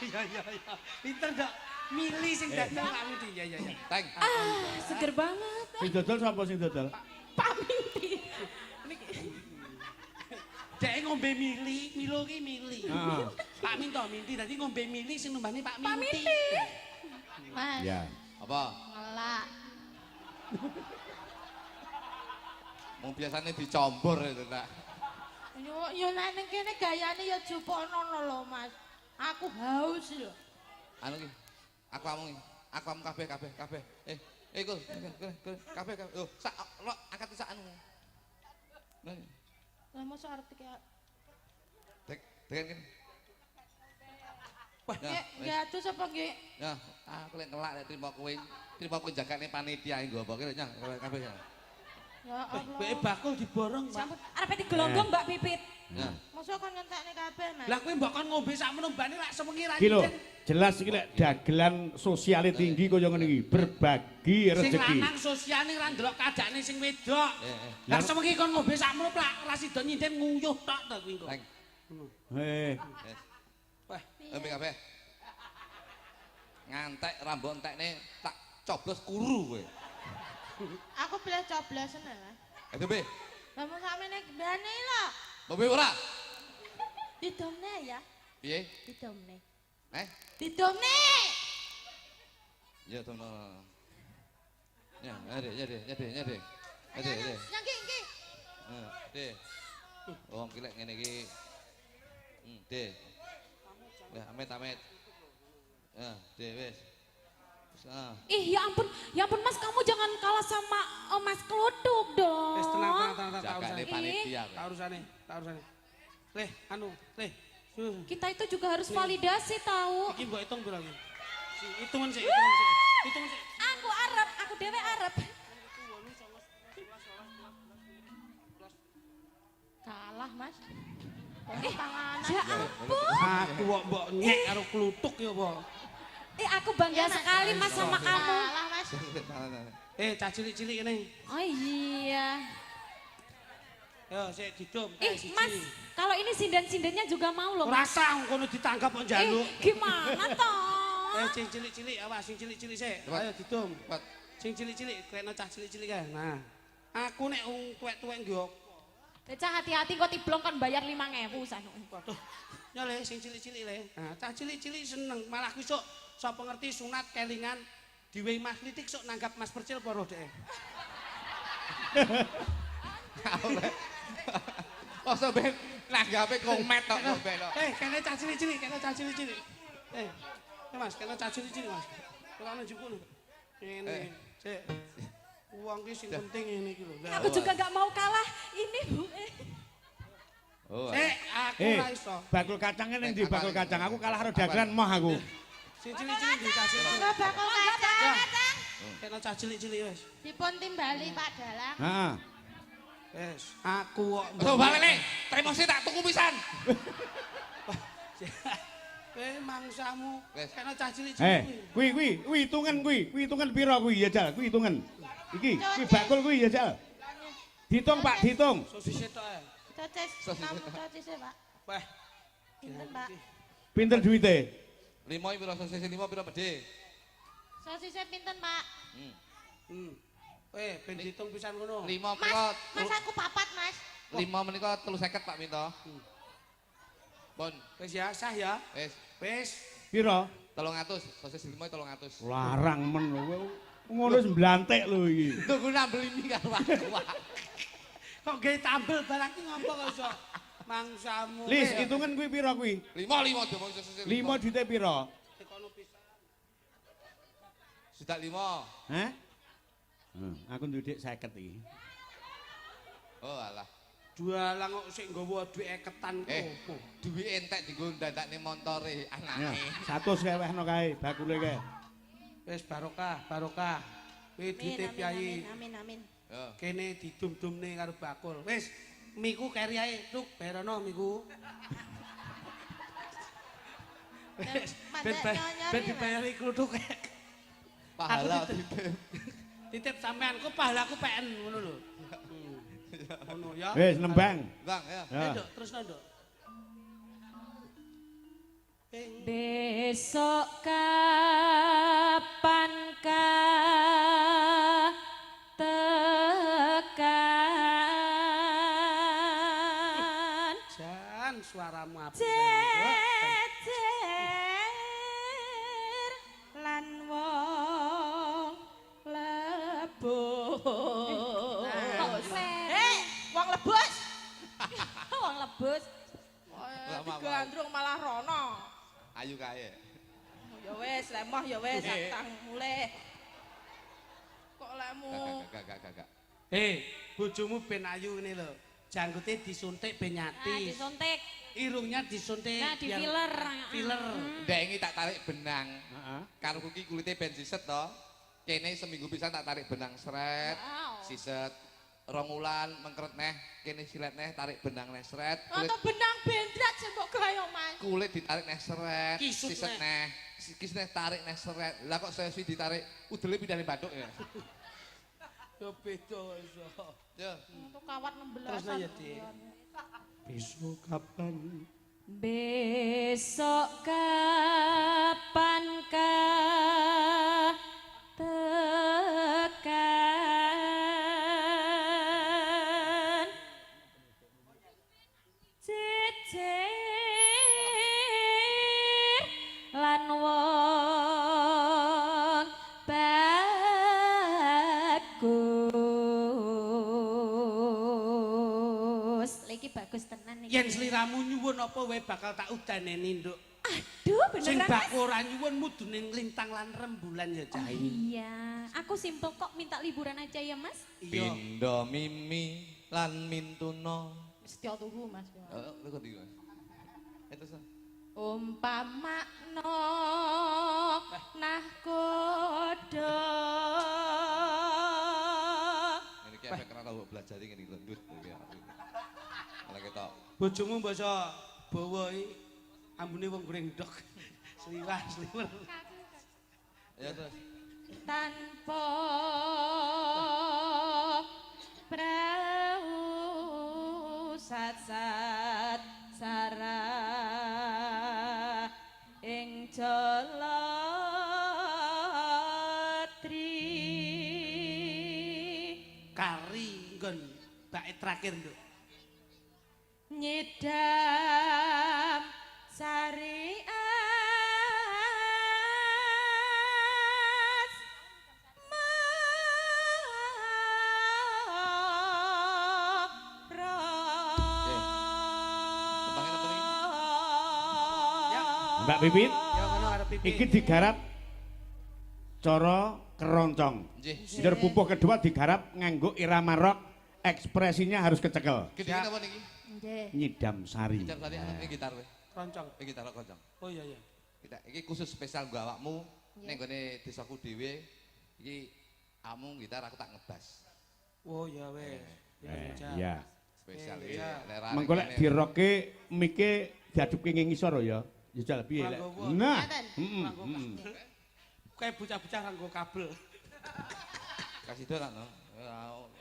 Pinter Dok. Mili sing dadal Pak Minti. Iya. teng. Ah, seger banget. Sing dodol sapa sing dodol? Pak Minti. Dek ngombe mili, Milo ki mili. Heeh. Pak Minto Minti dadi ngombe mili sing numbane Pak Minti. Pak Minti. Mas. Ya. Apa? Ngelak. Mau biasanya dicombor itu nak. Yo nek ning kene gayane ya jupono lho, Mas. Aku haus lho. Anu ki, aku amung ki, aku amung kabeh. Kul, kabeh. Oh, sak lo angkat sak anu. Nah, Lah mosok arep iki. dengan kene. Wah, Nggih atus apa nggih? Ya, aku lek ngelak lek trimo kowe jagane panitia nggo apa kira nyah kabeh ya. Ya Allah. Beke bakul diborong, Pak. Sampun arep digelonggong Mbak Pipit. Ya. Mosok kon ngentekne kabeh, Mas. Lah kowe mbok kon ngombe sak menumbane lak sewengi ra Iki lho, nyicen. jelas iki lek dagelan sosiale tinggi kaya ngene iki, berbagi Sing rezeki. lanang sosial ning ra ndelok kadane sing wedok. Eh. Lah sewengi kon ngombe sak menuk lak ra sida nyinden nguyuh tok to kuwi kok. Teng. Heh. Wah, Ambil kabeh. Ngantek rambut entekne tak coblos kuru kowe. Aku pilih coblosen ya, Mas. Ayo be. Lah mung samene bane lho. Mbok ora? Didomne ya. Piye? Didomne. Eh? Ya to no. Ya, nyade. Yang iki. De. Wong ki lek ngene iki. De. Ya, amit. Ya, de wis. Ih, ya ampun Mas, kamu jangan kalah sama Mas Kluduk dong. wis tenang tak Jagane urusane. panitia. Tak urusane. Leh, leh. Kita itu juga harus validasi tahu. Iki mbok hitung pira iki? Hitungan sik. Aku aku arep, aku dhewe arep. Kalah, Mas. Panganan. Ya ampun. Aku kok mbok nyek karo kluthuk ya apa? Aku bangga sekali Mas sama kamu. Kalah, Mas. Cah cilik-cilik ini. Oh iya. Yo, sik didum. Mas, kalau ini sinden-sindennya juga mau loh. Ora sah kono ditanggap kok njaluk. Gimana toh? Sing cilik-cilik, awas sing cilik-cilik sik. Ayo didum. Sing cilik-cilik, kena cah cilik-cilik kae. Nah, aku nek wong tuwek-tuwek nggo Cah hati-hati kok tiblong kan bayar 5.000 sanu. waduh. Ya le sing cilik-cilik le. Nah, cah cilik-cilik seneng, malah ku sok sapa ngerti sunat kelingan diwehi Mas Litik sok nanggap Mas Percil poro dhek. Masa ben nanggape komet tok ben. Kene cah cilik-cilik, kene cah cilik-cilik. Mas, kene cah cilik-cilik, Mas. Kok ana jupuk lho. Ngene, sik. Uang ki sing penting ini iki lho. Aku juga gak mau kalah ini Bu. Oh. Aku ora iso. Bakul kacangnya ning ndi bakul kacang? Aku kalah karo dagelan moh aku. Sing cilik-cilik di cah cilik. Enggak bakal kacang. Kene cah cilik-cilik wis. Dipun timbali Pak Dalang. Heeh. Wis, aku kok Tuh balik nih, terimosi tak tuku pisan. mangsamu Wes. kene cah cilik-cilik kuwi hitungan hitungan pira kuwi ya Jal, kuwi hitungan. Iki, kuwi bakul kuwi ya Jal. Ditung Pak, ditung. sosis tok ae. Sosis, namun sosis Pak. Wah, Pinten Pak? Pinten duwite? 5 pira sosis 5 pira pedhe. Sosisnya pinten Pak? ben ditung pisan ngono. 5 pira? Mas aku papat Mas. 5 menika 350 Pak Minto. Pun, Wis ya, sah ya. wis. Wis. Pira? 300, sosis 5 300. Larang men lho. Ngono wis mblantek lho iki. Tunggu nambel ini karo aku. Kok gawe tambel barang ki ngopo kok iso mangsamu. Lis, hitungan kuwi pira kuwi? 5 domong sosis 5. 5 duwite pira? Tekono pisan. Sudah 5. Hah? Aku ndudik 50 iki. Oh alah. Jualan kok sik nggawa dhuwit eketan opo. Duit entek dienggo ndandakne montore Ya, anake. 100 kewehno kae bakule kae. Wis barokah. Kuwi duwite piyai. Amin. Yo. Kene didum-dumne karo bakul. Wis, miku keri ae, Tuk, berono miku. Wis, ben dibayari kluthuk. Pahala Aku Titip sampean ku pahalaku PN ngono lho. Ngono ya. Wis nembang. Bang, ya. Ya. Nduk, terus nduk. Besok kapankah tekan Jan suaramu apik. jejer lan wong lebus. Wong lebus. Wong lebus. Digandrung malah rono. Ayu kae. Ya wis, lemah ya wis, tang mulih. Kok lemu? Gak. Bojomu ben ayu ngene lho. Janggute disuntik ben Nah, nyati. disuntik. Irungnya disuntik. Nah, di biar- filler. Filler. Ndengi tak tarik benang. Heeh. Karo kuki kulite ben siset to. Kene seminggu pisan tak tarik benang sret. Wow. Siset. Romulan mengkeret neh, kene silet neh tarik benang neh sret. Atau benang bendrat sih mbok gawe Mas. Kulit ditarik neh seret, Kisut siset neh. neh. Sikis neh tarik neh seret. Lah kok sesi ditarik udele pindah ning bathuk ya. Yo beda iso. Yo. Untuk kawat 16. Terus ya, Dik. Besok kapan? Besok kapankah tekan jejer lan wong bagus. Lagi bagus tenan iki. Yen sliramu nyuwun apa wae bakal tak udaneni, Nduk. Aduh, Sing beneran bak Mas? ora nyuwun mudune nglintang lan rembulan ya Oh cah. iya, aku simpel kok minta liburan aja ya Mas. Iya. Pindo mimi lan mintuno. Setya tuhu Mas. Lu kok ndi, Mas? Itu sah. umpamakno nahkoda Ini ki efek karena mbok belajar iki ngene lho. Malah ketok. Bojomu basa bawa iki ambune wong goreng ndok. Sliwah sliwer. Ya terus. tanpa prau sat sarah ing jalatri Kari nggon bake terakhir nduk. nyedam sari Mbak Pipit, Ya ngono arep pipi. iki digarap cara keroncong. Nggih. Njur pupuh kedua digarap nganggo irama rock, ekspresinya harus kecekel. Iki napa niki? nggih Nyidam sari. Gitar tadi ini gitar kowe. Keroncong. Iki gitar kocong. Oh iya iya. Kita iki khusus spesial nggo awakmu ning gone desaku dhewe. Iki kamu gitar aku tak ngebas. Oh ya wes. Iya. Spesial Eh, iki. iya. Mengko lek dirokke mike diaduke ing ngisor ya. Ya jal piye lek. Nganggo apa? Nah. Ngaten. Kayak bocah-bocah nganggo kabel. Kasih dolan no.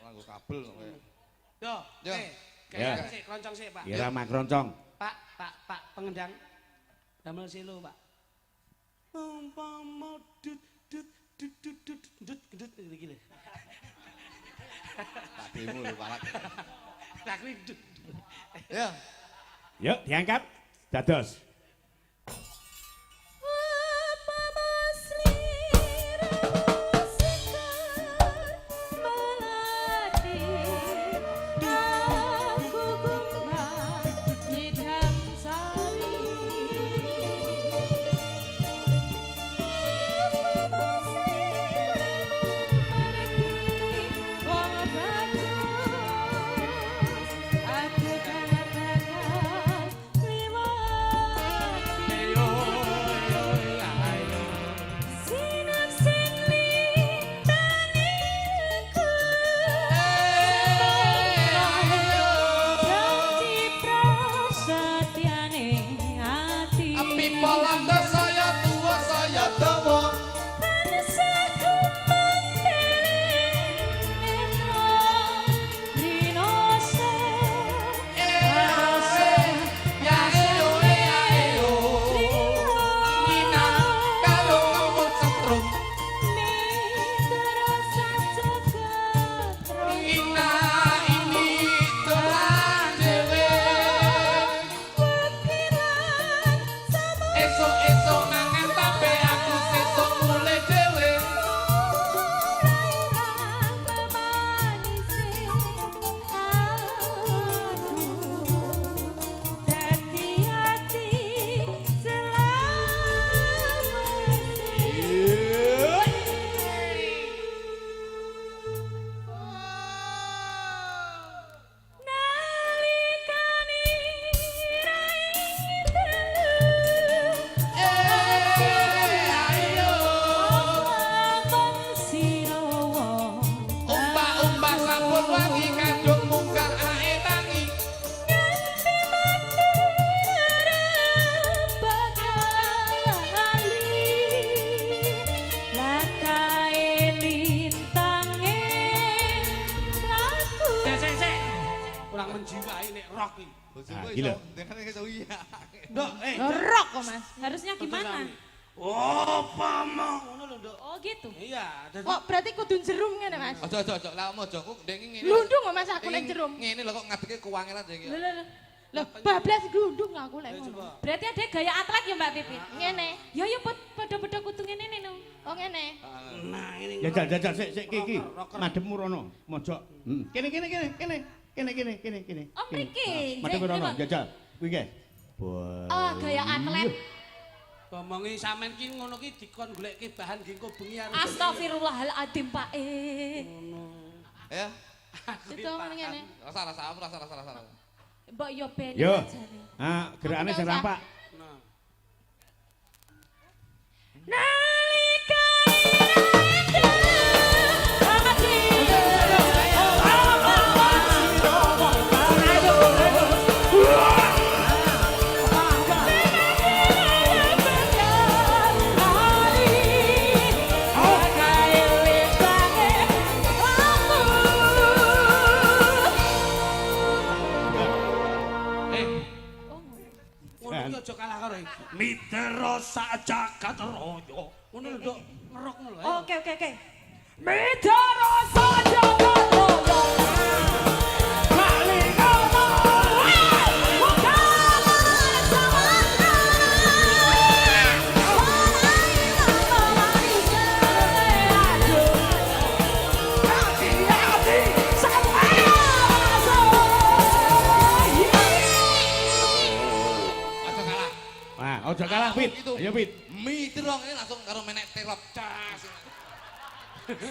Nganggo kabel kowe. Yo, Yo. Ya. keroncong sik, Pak. Irama keroncong. Pak pengendang. Damel selo, Pak. Umpama dut iki lho. Tak demo lho palak. Tak dut. Ya. Yuk diangkat. Dados. Kurang menjiwai nek rock iki. Bojoku gila. iso dengan iso iya. Nduk, Rock kok Mas. Harusnya gimana? Oh, pamong ngono lho, Nduk. Oh gitu. Iya, dadi Kok berarti kudu jerum ngene Mas? Aja lah mojo ku ndek ngene. Glundung kok Mas aku nek jerum. Ngene lho kok ngadeke kewangenan iki. Lho. Loh, bablas glundung aku lek ngono. coba. Berarti ada gaya atlet ya Mbak Pipit? Ngene. Ya pada kudu ngene nih no. Oh ngene. nah ini. Jajal sik iki. Madhep murono, mojok. Kene. Oh, mriki. Madhep Jek, murono, ini, Pak. jajal. Kuwi ge. Oh, gaya atlet. Ngomongi sampean ki ngono ki dikon goleki bahan nggo bengi arep. Astagfirullahaladzim Pak. Ya. Itu ngene. Rasa. Mbak yo ben Yo. ajane. Ah, gerakane sing Aku ndak rampak. Nah, Ngono aja kalah karo iki. Mitero sak jagat raya. Ngono lho, Nduk. Ngerok ngono lho. Oke. Mitero sak jagat raya. Paling ono. Aja kalah, Pit. Ayo, Pit. Mitra ini langsung karo menek terop cas.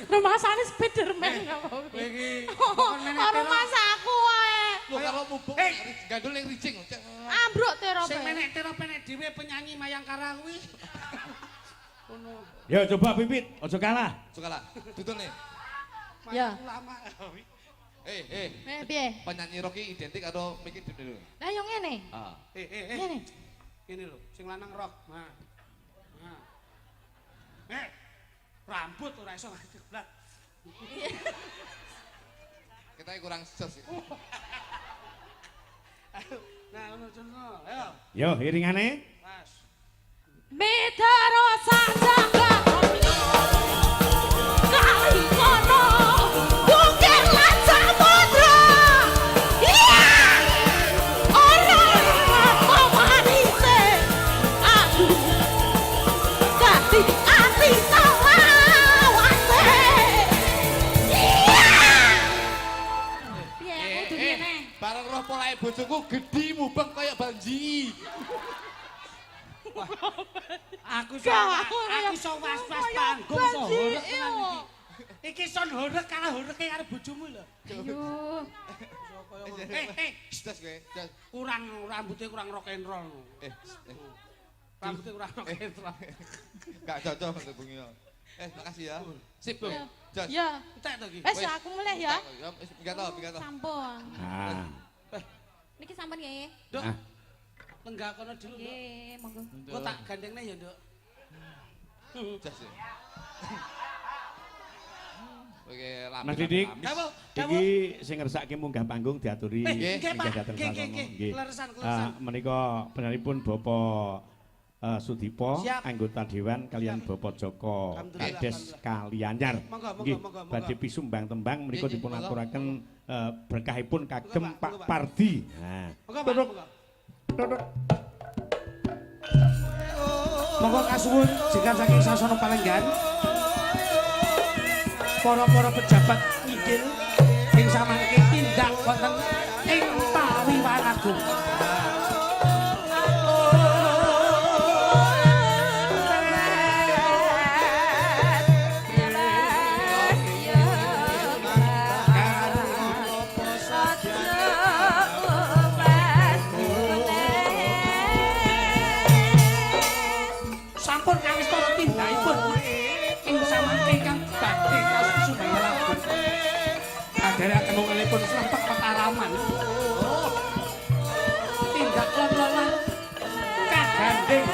Rumasane Spiderman apa Iki Ora masaku wae. Lho karo mubuk gandul ning ricing. Ambruk terope. sing menek terop menek dhewe penyanyi Mayangkara kuwi. Ngono. Ya coba Pipit, aja kalah. Sukala. Dudune. Ya. Ulama. Piye? Penyanyi rock iki identik karo Miki dulu. Lah yo ngene. Ah. Ngene. Ini lho, sing lanang rock. Nah. Rambut ora iso ngadeg. Kita kurang jos. Ayo, nah ngono jono. Ayo. Yo iringane. Mas. Mitero sak jagat kali kono bukir lan samudra. Iya. Ora mamanise aku ganti ati sawase. Iya. Piye kudu ngene? Bareng roh polahe bojoku gedhi mubeng kaya banji. Aku so was-was panggung so horeg tenan iki. Iki son horeg kalah horege karo bojomu lho. Ayo. Das kowe. Das. Kurang rambutnya kurang rock and roll. Rambutnya kurang rock and roll. Gak cocok untuk bunyi. Makasih ya. Sip, Bro. Jos. Ya. Entek to iki. Wes aku mulai ya. Enggak tahu. Sampun. Ah. Niki sampun nggih. Duk. Ah. Lenggah kono dulu, Duk. Nggih, monggo. Kok tak gandengne ya, Duk. Jos. Oke, lambe. Mas Didik. Dawu, Iki sing ngersake munggah panggung diaturi nggih, Pak. munggah dateng Nggih, sasono. nggih. Nggih. Kleresan. Menika penyanipun Bapak Sudipo, Siap. anggota Dewan kalian Bapak Joko Alhamdulillah, Kades Kalianyar. Monggo, Nggih, monggo. badhe pisumbang tembang menika Nggih, dipun monggo. aturaken berkahipun kagem Monggo, Pak, Pak monggo, Pak. Pardi. Nah, Monggo, Pak. tutuk, Monggo. tutuk. Monggo kasuwun jenengan saking sasana Palenggan. Para pejabat ngidil ing samangke tindak wonten ing Pawiwan Agung. Sampun kawis para tindakipun ing samangke ingkang badhe kasumbang lagu. Adherekaken wongenipun srempek petaraman. Tindak lon-lonan kagandeng.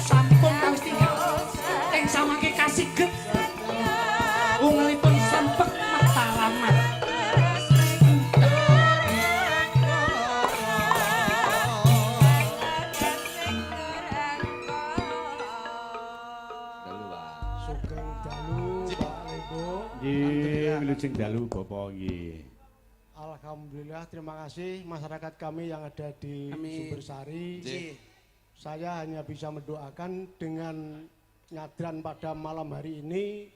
Sampun kawis tinggal ing samangke kasiget. Wongenipun srempek petaraman. Dalu, Pak. Sugeng dalu Pak Lego. Nggih, wilujeng dalu Bapak nggih. Alhamdulillah, terima kasih masyarakat kami yang ada di Amin. Sumbersari. Nggih. Saya hanya bisa mendoakan dengan nyadran pada malam hari ini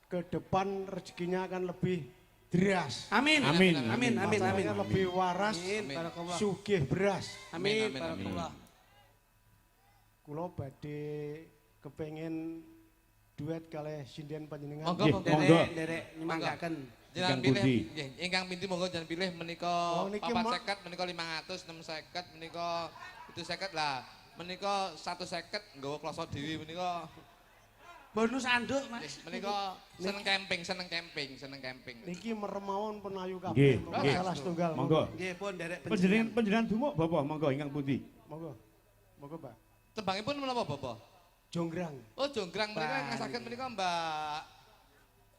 ke depan rezekinya akan lebih deras. Amin. Amin. Amin. Amin. Amin. Masalahnya lebih waras, Amin. Barakallah. sugih beras. Amin. Amin. Barakallah. Kulo badhe kepengin duet kalih sinden panjenengan. Monggo, Nggih, monggo. monggo. Derek nyemanggaken. Jangan Ingkang pilih, pundi? nggih, ingkang pintu monggo jangan pilih menika Oh, niki 450, menika 500, 650, menika 750 lah. Menika 150 nggawa kloso dhewe menika. Bonus anduk, Mas. Menika seneng camping, seneng camping, seneng camping. Niki meremawon penayu Nggih, kabeh. nggih. Salah setunggal. Monggo. Nggih pun derek Panjenengan dumuk Bapak monggo ingkang pundi? Monggo. Monggo, Pak. Tembangipun menapa Bapak? Jonggrang. Oh, jonggrang menika Bang. ngasaken menika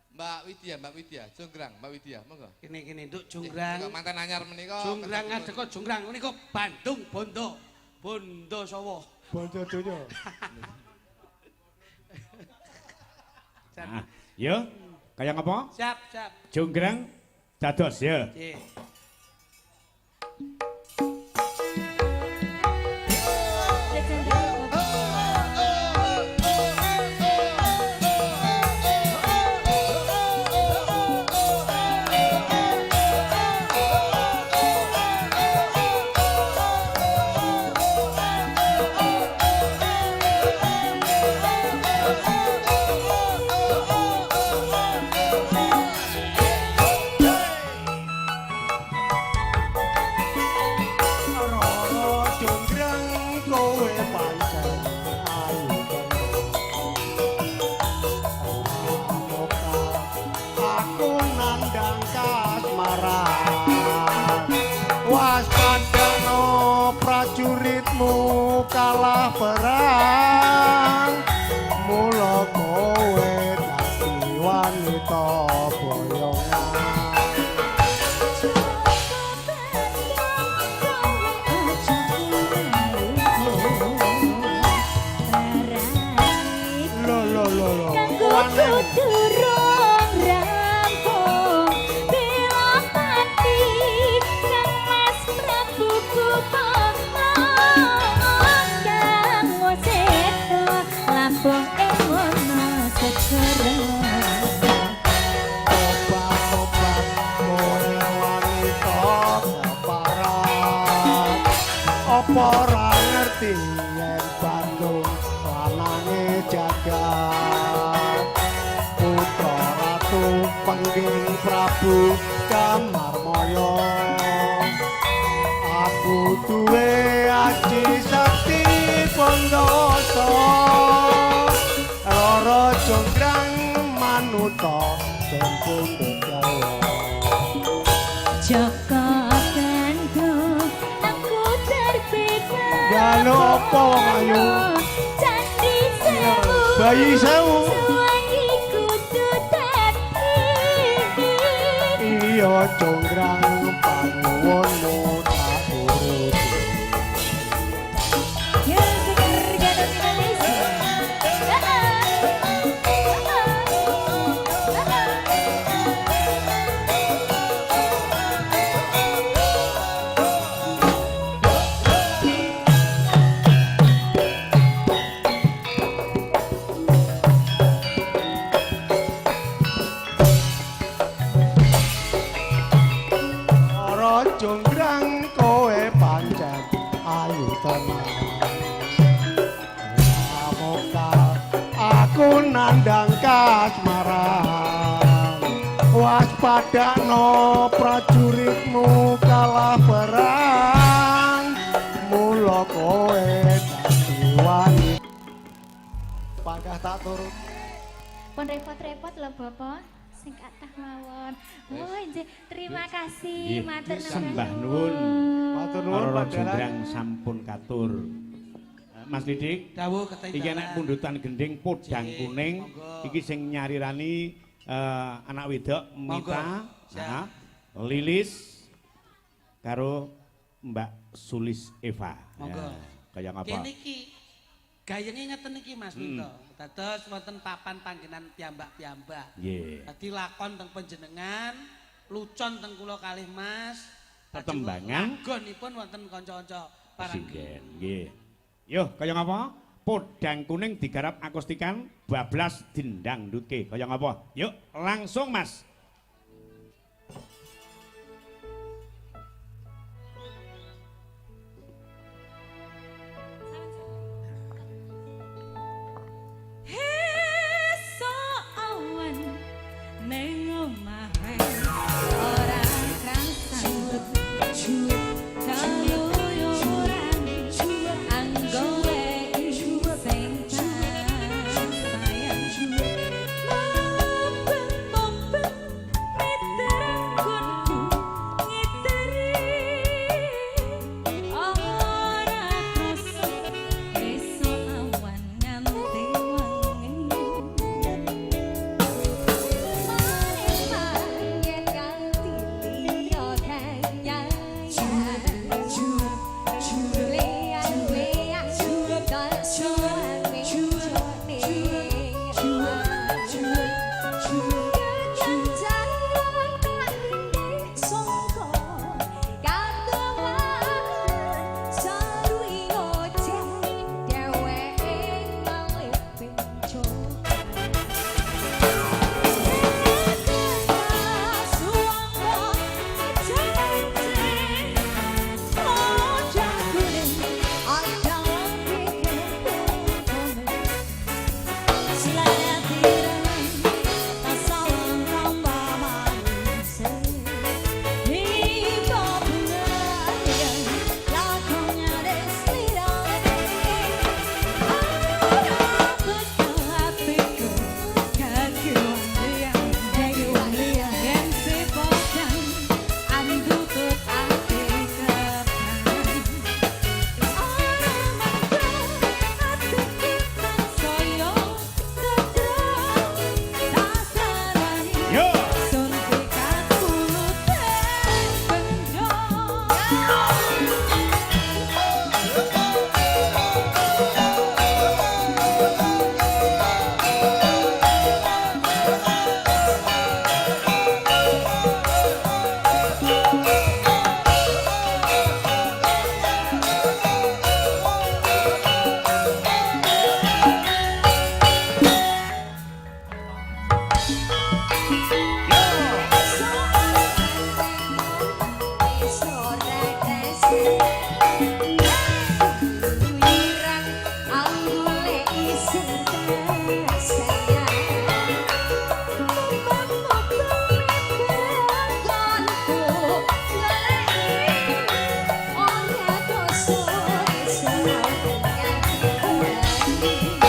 Mbak Widya, jonggrang Mbak Widya, monggo. Kene nduk jonggrang. Menika mantan anyar menika. Jonggrang ngadeka jonggrang menika Bandung Bondo. Bondo Sawo. Bojo donya. Nah, yo, kaya ngapa? Siap, siap. Jonggrang dados ya. Nggih. prajuritmu kalah perang, mula kowe dadi wanita boyongan. Lo, Durung rampung bila mati Kang Mas Prabu Kupamang Kang Waseto lambung emono segera Obat-obat moe wanita keparat, apa ora ngerti yen Bandung lanange jagat. Putra Ratu Pengging Prabu Kamarmaya, aku duwe aji sakti Pandasa, Rara Jonggrang manuta sampun Jawa. Joko Bandung aku terbebas Gano apa ayu Candi Sewu Bayi Sewu Suwangi kudu tapi iya Jonggrang panuwunmu tak uruti. Ya seger gadot Indonesia Ora Jonggrang kowe pancen ayu tenan. Amoka aku nandang kasmaran, waspadakno prajuritmu kalah perang, mula kowe dadi wanita. Pangkah tak turut. Pun repot-repot lho Bapak sing kathah mawon. Oh nggih, terima kasih matur Sembah nuwun. Matur nuwun Rara Pak Jonggrang sampun katur. Mas Didik, Dawuh ketai iki enek pundutan gending podang kuning. monggo. Iki sing nyarirani anak wedok Monggo. Mita, Siap. Lilis karo Mbak Sulis Eva. Monggo. Ya, kaya ngapa? Kene iki gayenge ngeten iki Mas Minto. Dados wonten papan panggenan piyambak-piyambak. Nggih. Dadi lakon teng panjenengan, lucon teng kula kalih Mas. Tetembangan. Gonipun wonten kanca-kanca parang. Sinden, nggih. Yo, kaya ngapa? Podang kuning digarap akustikan, bablas dindangdutke. Kaya ngapa? Yuk, langsung Mas. Thank you.